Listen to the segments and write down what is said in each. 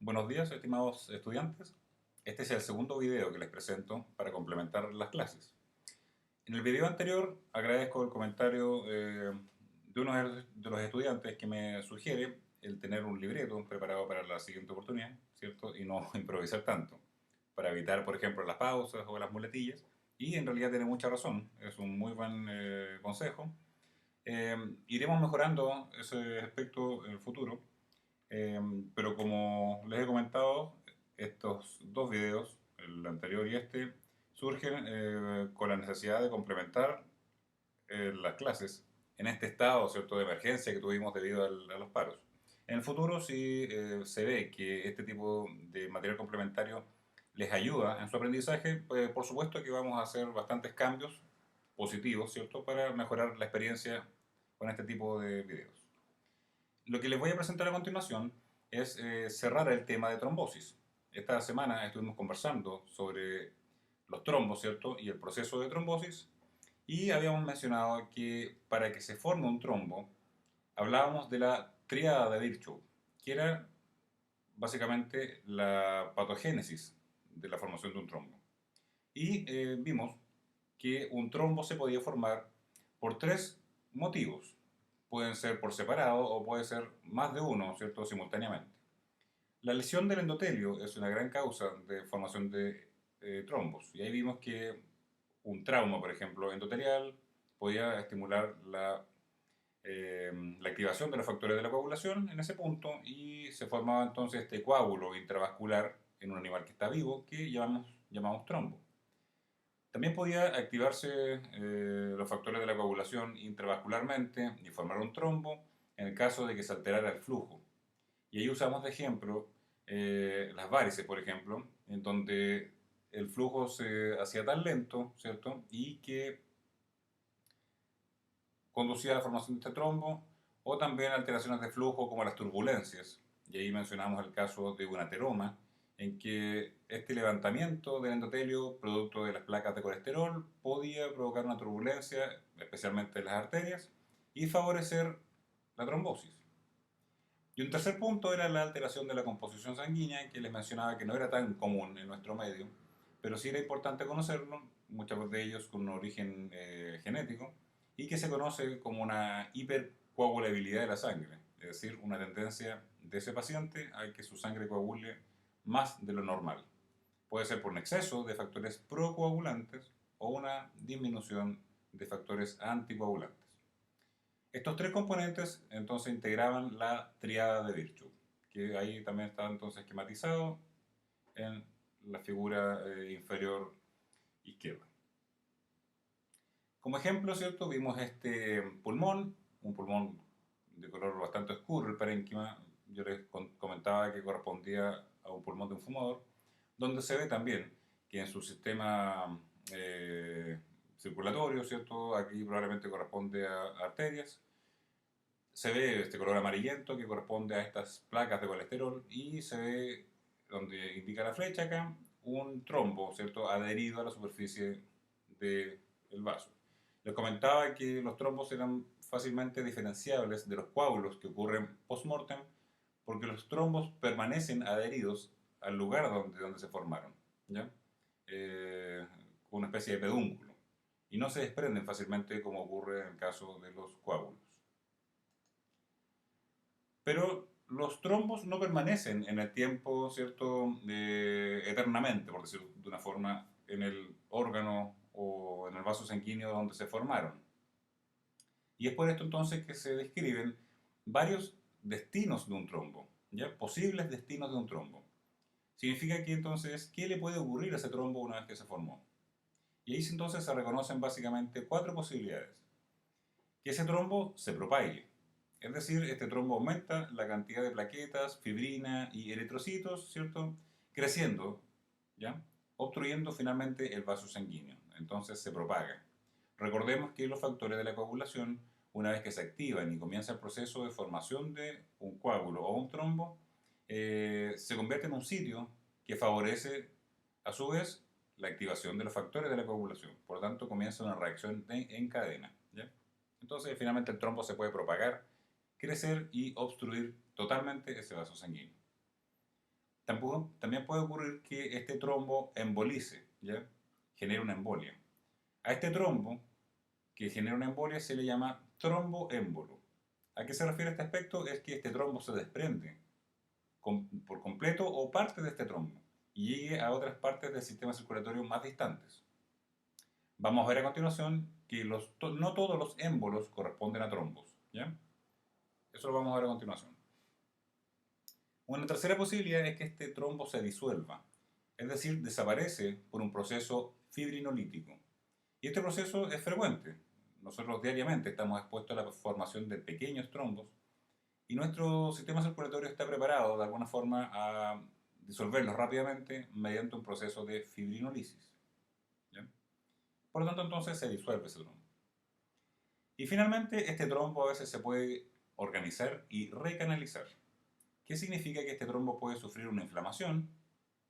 Buenos días, estimados estudiantes. Este es el segundo video que les presento para complementar las clases. En el video anterior agradezco el comentario de uno de los estudiantes que me sugiere el tener un libreto preparado para la siguiente oportunidad, ¿cierto? Y no improvisar tanto, para evitar, por ejemplo, las pausas o las muletillas. Y en realidad tiene mucha razón, es un muy buen consejo. Iremos mejorando ese aspecto en el futuro. Pero como les he comentado, estos dos videos, el anterior y este, surgen con la necesidad de complementar las clases en este estado, ¿cierto?, de emergencia que tuvimos debido a los paros. En el futuro, si se ve que este tipo de material complementario les ayuda en su aprendizaje, pues por supuesto que vamos a hacer bastantes cambios positivos, ¿cierto?, para mejorar la experiencia con este tipo de videos. Lo que les voy a presentar a continuación es cerrar el tema de trombosis. Esta semana estuvimos conversando sobre los trombos, ¿cierto? Y el proceso de trombosis. Y habíamos mencionado que para que se forme un trombo, hablábamos de la tríada de Virchow, que era básicamente la patogénesis de la formación de un trombo. Y vimos que un trombo se podía formar por tres motivos. Pueden ser por separado o puede ser más de uno, ¿cierto?, simultáneamente. La lesión del endotelio es una gran causa de formación de trombos. Y ahí vimos que un trauma, por ejemplo, endotelial, podía estimular la activación de los factores de la coagulación en ese punto y se formaba entonces este coágulo intravascular en un animal que está vivo que llamamos trombo. También podía activarse los factores de la coagulación intravascularmente y formar un trombo en el caso de que se alterara el flujo. Y ahí usamos de ejemplo las varices, por ejemplo, en donde el flujo se hacía tan lento, ¿cierto? Y que conducía a la formación de este trombo, o también alteraciones de flujo como las turbulencias. Y ahí mencionamos el caso de un ateroma, en que este levantamiento del endotelio, producto de las placas de colesterol, podía provocar una turbulencia, especialmente en las arterias, y favorecer la trombosis. Y un tercer punto era la alteración de la composición sanguínea, que les mencionaba que no era tan común en nuestro medio, pero sí era importante conocerlo, muchos de ellos con un origen genético, y que se conoce como una hipercoagulabilidad de la sangre, es decir, una tendencia de ese paciente a que su sangre coagule más de lo normal. Puede ser por un exceso de factores procoagulantes o una disminución de factores anticoagulantes. Estos tres componentes entonces integraban la triada de Virchow, que ahí también está entonces esquematizado en la figura inferior izquierda. Como ejemplo, ¿cierto? Vimos este pulmón, un pulmón de color bastante oscuro, el parénquima. Yo les comentaba que correspondía a un pulmón de un fumador, donde se ve también que en su sistema circulatorio, ¿cierto? Aquí probablemente corresponde a arterias. Se ve este color amarillento que corresponde a estas placas de colesterol y se ve, donde indica la flecha acá, un trombo, ¿cierto?, adherido a la superficie del vaso. Les comentaba que los trombos eran fácilmente diferenciables de los coágulos que ocurren post-mortem porque los trombos permanecen adheridos al lugar donde se formaron, ¿ya? Con una especie de pedúnculo y no se desprenden fácilmente como ocurre en el caso de los coágulos. Pero los trombos no permanecen en el tiempo, ¿cierto?, eternamente, por decirlo de una forma, en el órgano o en el vaso sanguíneo donde se formaron. Y es por esto entonces que se describen varios destinos de un trombo, ¿ya? Posibles destinos de un trombo. Significa que entonces, ¿qué le puede ocurrir a ese trombo una vez que se formó? Y ahí entonces se reconocen básicamente cuatro posibilidades. Que ese trombo se propague, es decir, este trombo aumenta la cantidad de plaquetas, fibrina y eritrocitos, ¿cierto? Creciendo, ¿ya? Obstruyendo finalmente el vaso sanguíneo. Entonces se propaga. Recordemos que los factores de la coagulación, una vez que se activan y comienza el proceso de formación de un coágulo o un trombo, se convierte en un sitio que favorece, a su vez, la activación de los factores de la coagulación. Por lo tanto, comienza una reacción en cadena, ¿ya? Entonces, finalmente el trombo se puede propagar, crecer y obstruir totalmente ese vaso sanguíneo. También puede ocurrir que este trombo embolice, ¿ya? Genere una embolia. A este trombo que genera una embolia se le llama tromboémbolo. ¿A qué se refiere este aspecto? Es que este trombo se desprende por completo o parte de este trombo y llegue a otras partes del sistema circulatorio más distantes. Vamos a ver a continuación que no todos los émbolos corresponden a trombos, ¿ya? Eso lo vamos a ver a continuación. Una tercera posibilidad es que este trombo se disuelva, es decir, desaparece por un proceso fibrinolítico. Y este proceso es frecuente. Nosotros diariamente estamos expuestos a la formación de pequeños trombos y nuestro sistema circulatorio está preparado de alguna forma a disolverlos rápidamente mediante un proceso de fibrinolisis, ¿ya? Por lo tanto, entonces se disuelve ese trombo. Y finalmente, este trombo a veces se puede organizar y recanalizar. ¿Qué significa? Que este trombo puede sufrir una inflamación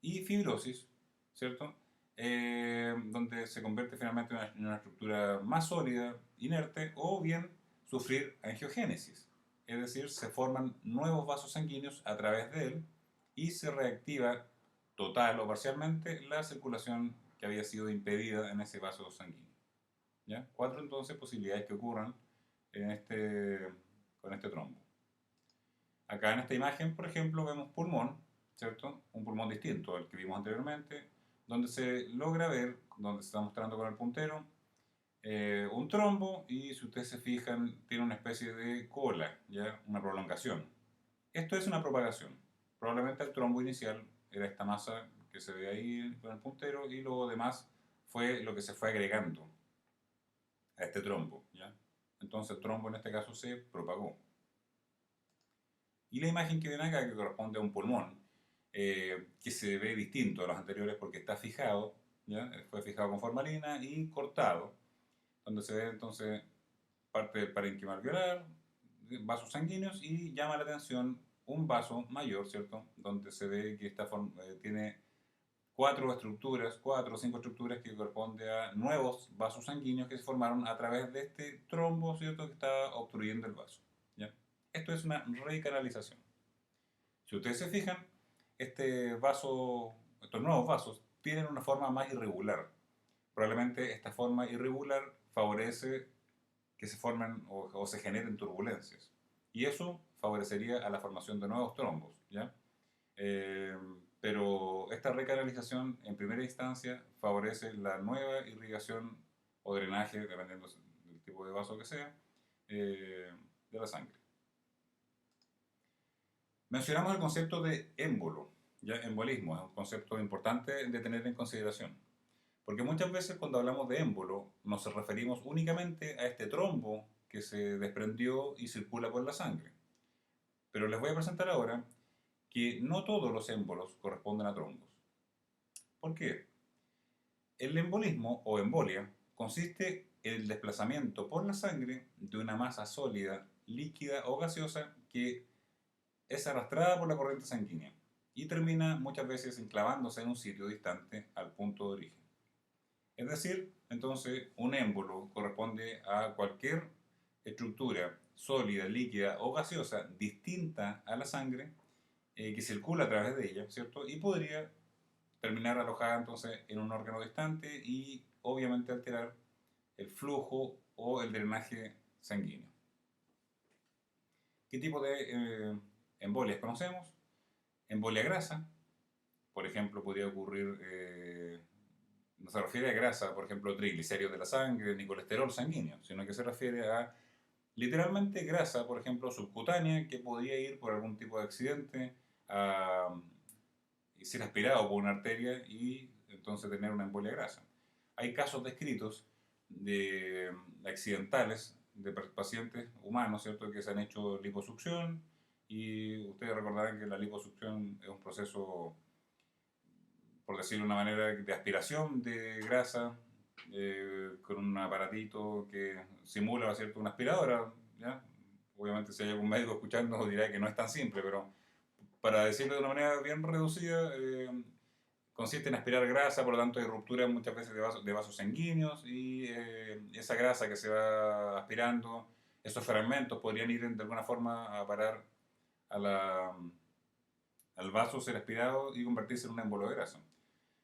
y fibrosis, ¿cierto? Donde se convierte finalmente en una estructura más sólida, inerte, o bien sufrir angiogénesis, es decir, se forman nuevos vasos sanguíneos a través de él y se reactiva total o parcialmente la circulación que había sido impedida en ese vaso sanguíneo. ¿Ya? 4 entonces posibilidades que ocurran con este trombo. Acá en esta imagen, por ejemplo, vemos pulmón, ¿cierto? Un pulmón distinto al que vimos anteriormente, donde se logra ver, donde se está mostrando con el puntero, un trombo y si ustedes se fijan tiene una especie de cola, ¿ya? Una prolongación. Esto es una propagación. Probablemente el trombo inicial era esta masa que se ve ahí con el puntero y lo demás fue lo que se fue agregando a este trombo, ¿ya? Entonces el trombo en este caso se propagó. Y la imagen que ven acá, que corresponde a un pulmón, que se ve distinto a los anteriores porque está fijado, ¿ya? Fue fijado con formalina y cortado, donde se ve entonces parte del parénquima alveolar, vasos sanguíneos y llama la atención un vaso mayor, ¿cierto? Donde se ve que tiene 4 o 5 estructuras que corresponden a nuevos vasos sanguíneos que se formaron a través de este trombo, ¿cierto? Que está obstruyendo el vaso, ¿ya? Esto es una recanalización. Si ustedes se fijan, estos nuevos vasos tienen una forma más irregular. Probablemente esta forma irregular favorece que se formen o se generen turbulencias. Y eso favorecería a la formación de nuevos trombos, ¿ya? Pero esta recanalización en primera instancia favorece la nueva irrigación o drenaje, dependiendo del tipo de vaso que sea, de la sangre. Mencionamos el concepto de émbolo, ya embolismo, es un concepto importante de tener en consideración. Porque muchas veces cuando hablamos de émbolo nos referimos únicamente a este trombo que se desprendió y circula por la sangre. Pero les voy a presentar ahora que no todos los émbolos corresponden a trombos. ¿Por qué? El embolismo o embolia consiste en el desplazamiento por la sangre de una masa sólida, líquida o gaseosa que es arrastrada por la corriente sanguínea y termina muchas veces enclavándose en un sitio distante al punto de origen. Es decir, entonces, un émbolo corresponde a cualquier estructura sólida, líquida o gaseosa distinta a la sangre que circula a través de ella, ¿cierto? Y podría terminar alojada entonces en un órgano distante y obviamente alterar el flujo o el drenaje sanguíneo. ¿Qué tipo de embolias conocemos? Embolia grasa, por ejemplo, podría ocurrir, no se refiere a grasa, por ejemplo, triglicéridos de la sangre, ni colesterol sanguíneo, sino que se refiere a literalmente grasa, por ejemplo, subcutánea, que podría ir por algún tipo de accidente y ser aspirado por una arteria y entonces tener una embolia grasa. Hay casos descritos de accidentales de pacientes humanos, ¿cierto?, que se han hecho liposucción y ustedes recordarán que la liposucción es un proceso, por decirlo de una manera, de aspiración de grasa con un aparatito que simula, ¿cierto?, una aspiradora, ¿ya? Obviamente si hay algún médico escuchando dirá que no es tan simple, pero para decirlo de una manera bien reducida, consiste en aspirar grasa, por lo tanto hay ruptura muchas veces de vasos sanguíneos y esa grasa que se va aspirando, esos fragmentos podrían ir de alguna forma a parar a al vaso ser aspirado y convertirse en un émbolo de grasa.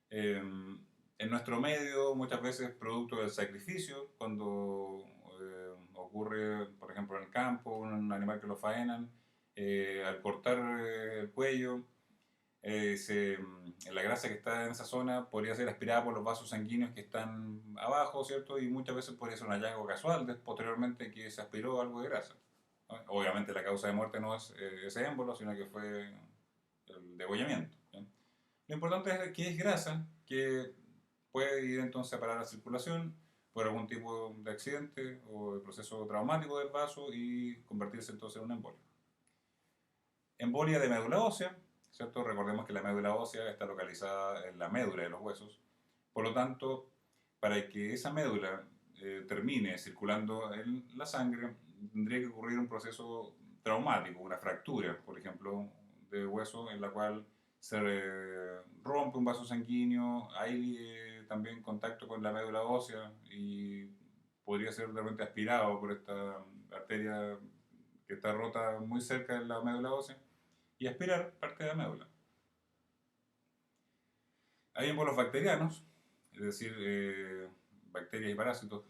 En nuestro medio, muchas veces producto del sacrificio, cuando ocurre, por ejemplo, en el campo, un animal que lo faenan, al cortar el cuello, la grasa que está en esa zona podría ser aspirada por los vasos sanguíneos que están abajo, ¿cierto? Y muchas veces podría ser un hallazgo casual posteriormente que se aspiró algo de grasa, ¿no? Obviamente la causa de muerte no es ese émbolo, sino que fue el degollamiento, ¿ya? Lo importante es que es grasa que puede ir entonces a parar la circulación por algún tipo de accidente o de proceso traumático del vaso y convertirse entonces en una embolia. Embolia de médula ósea, ¿cierto? Recordemos que la médula ósea está localizada en la médula de los huesos. Por lo tanto, para que esa médula termine circulando en la sangre, tendría que ocurrir un proceso traumático, una fractura, por ejemplo, de hueso en la cual se rompe un vaso sanguíneo, hay también contacto con la médula ósea y podría ser de repente aspirado por esta arteria que está rota muy cerca de la médula ósea y aspirar parte de la médula. Hay embolos bacterianos, es decir, bacterias y parásitos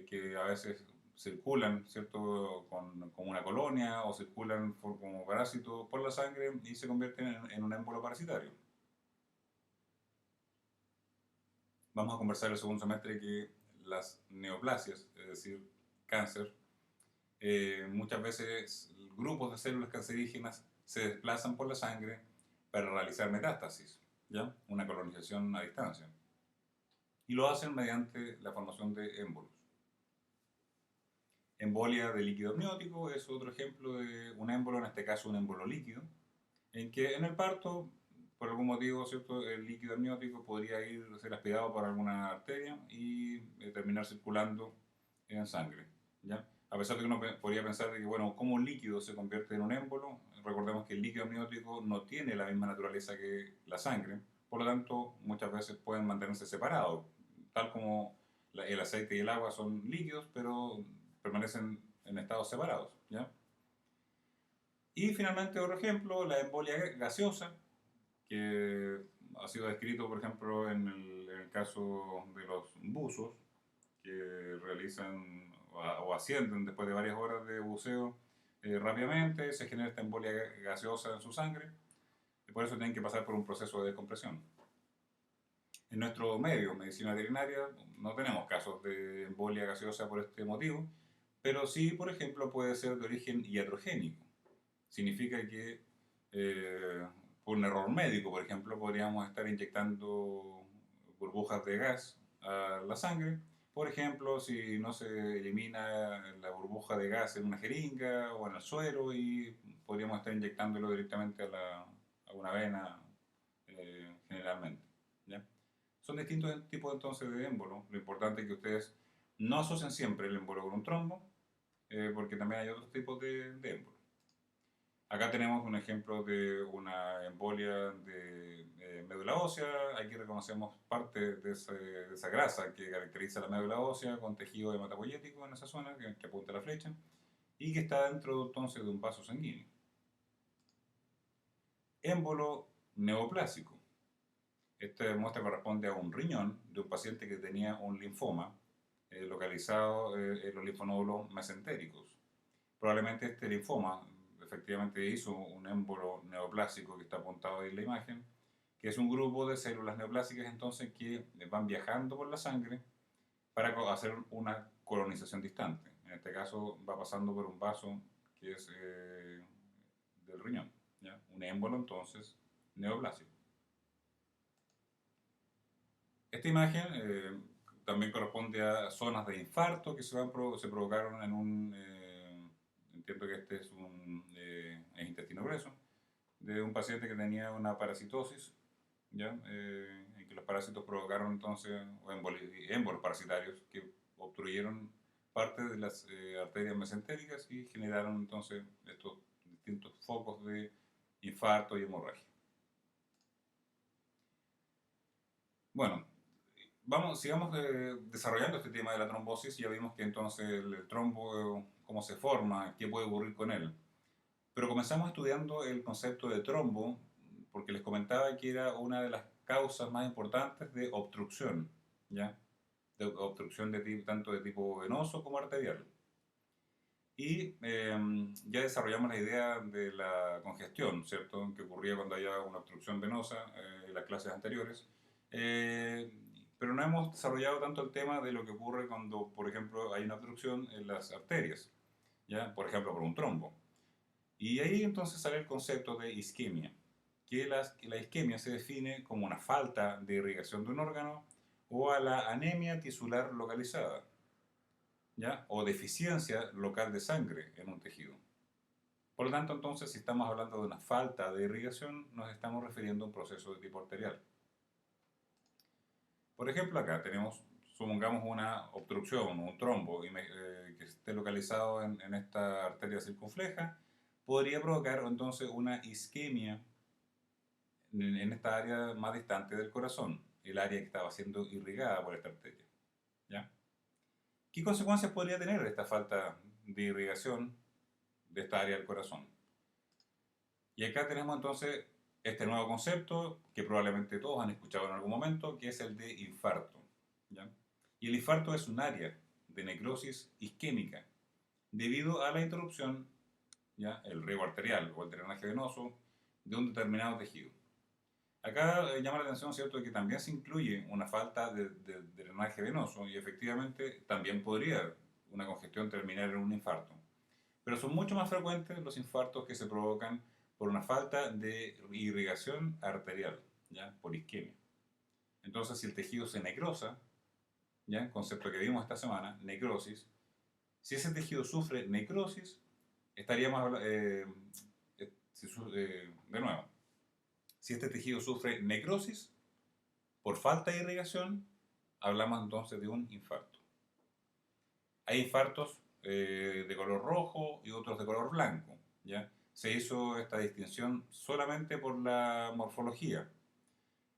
que a veces circulan, ¿cierto?, con una colonia o circulan como parásitos por la sangre y se convierten en un émbolo parasitario. Vamos a conversar el segundo semestre que las neoplasias, es decir, cáncer, muchas veces grupos de células cancerígenas se desplazan por la sangre para realizar metástasis, ¿ya? Una colonización a distancia. Y lo hacen mediante la formación de émbolos. Embolia de líquido amniótico es otro ejemplo de un émbolo, en este caso un émbolo líquido, en que en el parto, por algún motivo, ¿cierto?, el líquido amniótico podría ser aspirado por alguna arteria y terminar circulando en sangre, ¿ya? A pesar de que uno podría pensar de que, bueno, ¿cómo un líquido se convierte en un émbolo? Recordemos que el líquido amniótico no tiene la misma naturaleza que la sangre, por lo tanto, muchas veces pueden mantenerse separados, tal como el aceite y el agua son líquidos, pero permanecen en estados separados, ¿ya? Y finalmente otro ejemplo, la embolia gaseosa, que ha sido descrito, por ejemplo, en el caso de los buzos, que realizan o ascienden después de varias horas de buceo rápidamente, se genera esta embolia gaseosa en su sangre, y por eso tienen que pasar por un proceso de descompresión. En nuestro medio, medicina veterinaria, no tenemos casos de embolia gaseosa por este motivo, pero sí, por ejemplo, puede ser de origen iatrogénico. Significa que por un error médico, por ejemplo, podríamos estar inyectando burbujas de gas a la sangre. Por ejemplo, si no se elimina la burbuja de gas en una jeringa o en el suero y podríamos estar inyectándolo directamente a una vena generalmente, ¿ya? Son distintos tipos entonces de émbolo. Lo importante es que ustedes no asocien siempre el émbolo con un trombo, porque también hay otros tipos de émbolo. Acá tenemos un ejemplo de una embolia de médula ósea. Aquí reconocemos parte de esa grasa que caracteriza la médula ósea con tejido hematopoyético en esa zona que apunta la flecha y que está dentro entonces de un vaso sanguíneo. Émbolo neoplásico. Esta muestra corresponde a un riñón de un paciente que tenía un linfoma localizado en los linfonódulos mesentéricos. Probablemente este linfoma efectivamente hizo un émbolo neoplásico que está apuntado ahí en la imagen, que es un grupo de células neoplásicas entonces que van viajando por la sangre para hacer una colonización distante. En este caso va pasando por un vaso que es del riñón, ¿ya? Un émbolo entonces neoplásico. Esta imagen también corresponde a zonas de infarto que se provocaron en un, entiendo que este es un intestino grueso, de un paciente que tenía una parasitosis, ¿ya? En que los parásitos provocaron entonces émbolos parasitarios que obstruyeron parte de las arterias mesentéricas y generaron entonces estos distintos focos de infarto y hemorragia. Bueno, sigamos desarrollando este tema de la trombosis. Ya vimos que entonces el trombo, cómo se forma, qué puede ocurrir con él. Pero comenzamos estudiando el concepto de trombo porque les comentaba que era una de las causas más importantes de obstrucción, ¿ya? De obstrucción tanto de tipo venoso como arterial. Y ya desarrollamos la idea de la congestión, ¿cierto? Que ocurría cuando había una obstrucción venosa en las clases anteriores. Eh, pero no hemos desarrollado tanto el tema de lo que ocurre cuando, por ejemplo, hay una obstrucción en las arterias, ¿ya? Por ejemplo, por un trombo. Y ahí entonces sale el concepto de isquemia, que la isquemia se define como una falta de irrigación de un órgano o a la anemia tisular localizada, ¿ya? O deficiencia local de sangre en un tejido. Por lo tanto, entonces, si estamos hablando de una falta de irrigación, nos estamos refiriendo a un proceso de tipo arterial. Por ejemplo, acá tenemos, supongamos una obstrucción, un trombo que esté localizado en esta arteria circunfleja, podría provocar entonces una isquemia en esta área más distante del corazón, el área que estaba siendo irrigada por esta arteria, ¿ya? ¿Qué consecuencias podría tener esta falta de irrigación de esta área del corazón? Y acá tenemos entonces este nuevo concepto que probablemente todos han escuchado en algún momento, que es el de infarto, ¿ya? Y el infarto es un área de necrosis isquémica debido a la interrupción, ¿ya? El riego arterial o el drenaje venoso de un determinado tejido. Acá llama la atención, ¿cierto?, que también se incluye una falta de drenaje venoso y efectivamente también podría una congestión terminar en un infarto. Pero son mucho más frecuentes los infartos que se provocan por una falta de irrigación arterial, ¿ya? Por isquemia. Entonces, si el tejido se necrosa, ¿ya? Concepto que vimos esta semana, necrosis, si ese tejido sufre necrosis, estaríamos, de nuevo, si este tejido sufre necrosis por falta de irrigación, hablamos entonces de un infarto. Hay infartos de color rojo y otros de color blanco, ¿ya? Se hizo esta distinción solamente por la morfología.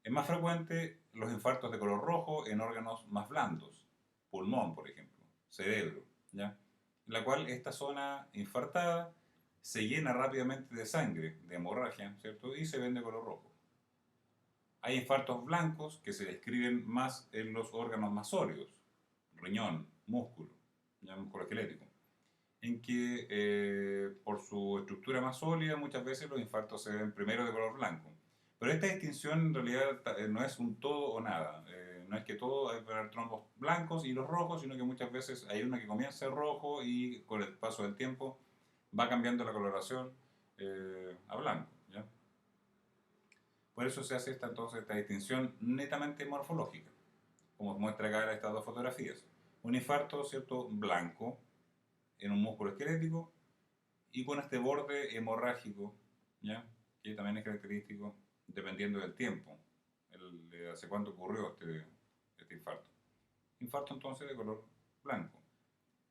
Es más frecuente los infartos de color rojo en órganos más blandos, pulmón, por ejemplo, cerebro, ¿ya? En la cual esta zona infartada se llena rápidamente de sangre, de hemorragia, ¿cierto? Y se ven de color rojo. Hay infartos blancos que se describen más en los órganos más sólidos, riñón, músculo, ya músculo esquelético, en que por su estructura más sólida muchas veces los infartos se ven primero de color blanco. Pero esta distinción en realidad no es un todo o nada. No es que todo hay que trombos blancos y los rojos, sino que muchas veces hay uno que comienza rojo y con el paso del tiempo va cambiando la coloración a blanco, ¿ya? Por eso se hace esta distinción netamente morfológica, como muestra acá estas dos fotografías. Un infarto, ¿cierto?, blanco en un músculo esquelético y con este borde hemorrágico, ¿ya?, que también es característico dependiendo del tiempo, de hace cuánto ocurrió este infarto. Infarto entonces de color blanco.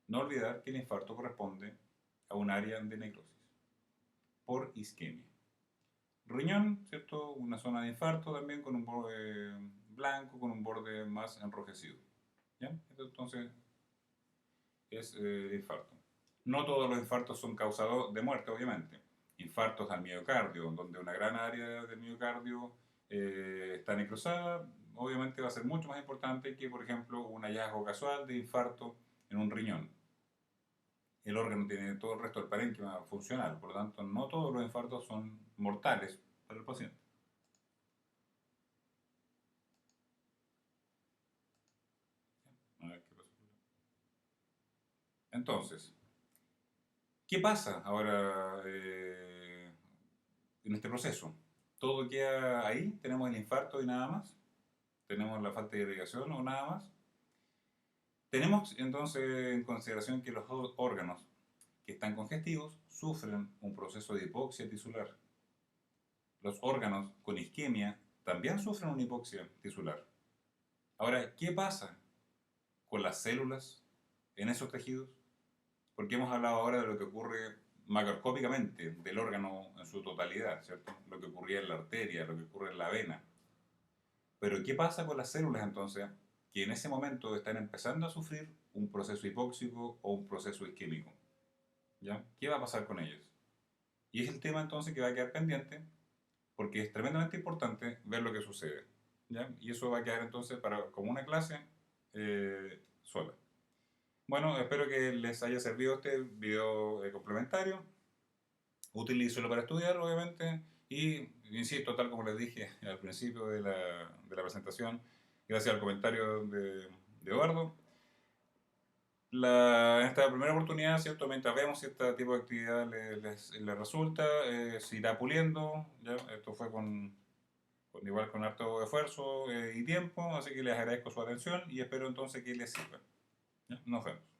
No olvidar que el infarto corresponde a un área de necrosis por isquemia. Riñón, ¿cierto? Una zona de infarto también con un borde blanco, con un borde más enrojecido, ¿ya? Entonces es infarto. No todos los infartos son causados de muerte, obviamente. Infartos al miocardio, donde una gran área del miocardio está necrosada, obviamente va a ser mucho más importante que, por ejemplo, un hallazgo casual de infarto en un riñón. El órgano tiene todo el resto del parénquima funcional, por lo tanto, no todos los infartos son mortales para el paciente. A ver qué pasa. Entonces, ¿qué pasa ahora en este proceso? ¿Todo queda ahí? ¿Tenemos el infarto y nada más? ¿Tenemos la falta de irrigación o nada más? Tenemos entonces en consideración que los órganos que están congestivos sufren un proceso de hipoxia tisular. Los órganos con isquemia también sufren una hipoxia tisular. Ahora, ¿qué pasa con las células en esos tejidos? Porque hemos hablado ahora de lo que ocurre macroscópicamente del órgano en su totalidad, ¿cierto? Lo que ocurría en la arteria, lo que ocurre en la vena. Pero ¿qué pasa con las células entonces que en ese momento están empezando a sufrir un proceso hipóxico o un proceso isquémico? ¿Ya? ¿Qué va a pasar con ellas? Y es el tema entonces que va a quedar pendiente porque es tremendamente importante ver lo que sucede, ¿ya? Y eso va a quedar entonces como una clase sola. Bueno, espero que les haya servido este video complementario. Utilícelo para estudiar, obviamente, y insisto, tal como les dije al principio de la presentación, gracias al comentario de Eduardo, en esta primera oportunidad, ¿cierto? Mientras vemos si este tipo de actividad les resulta, se irá puliendo, ¿ya? Esto fue igual con harto esfuerzo y tiempo, así que les agradezco su atención y espero entonces que les sirva, ¿ya? Nos vemos.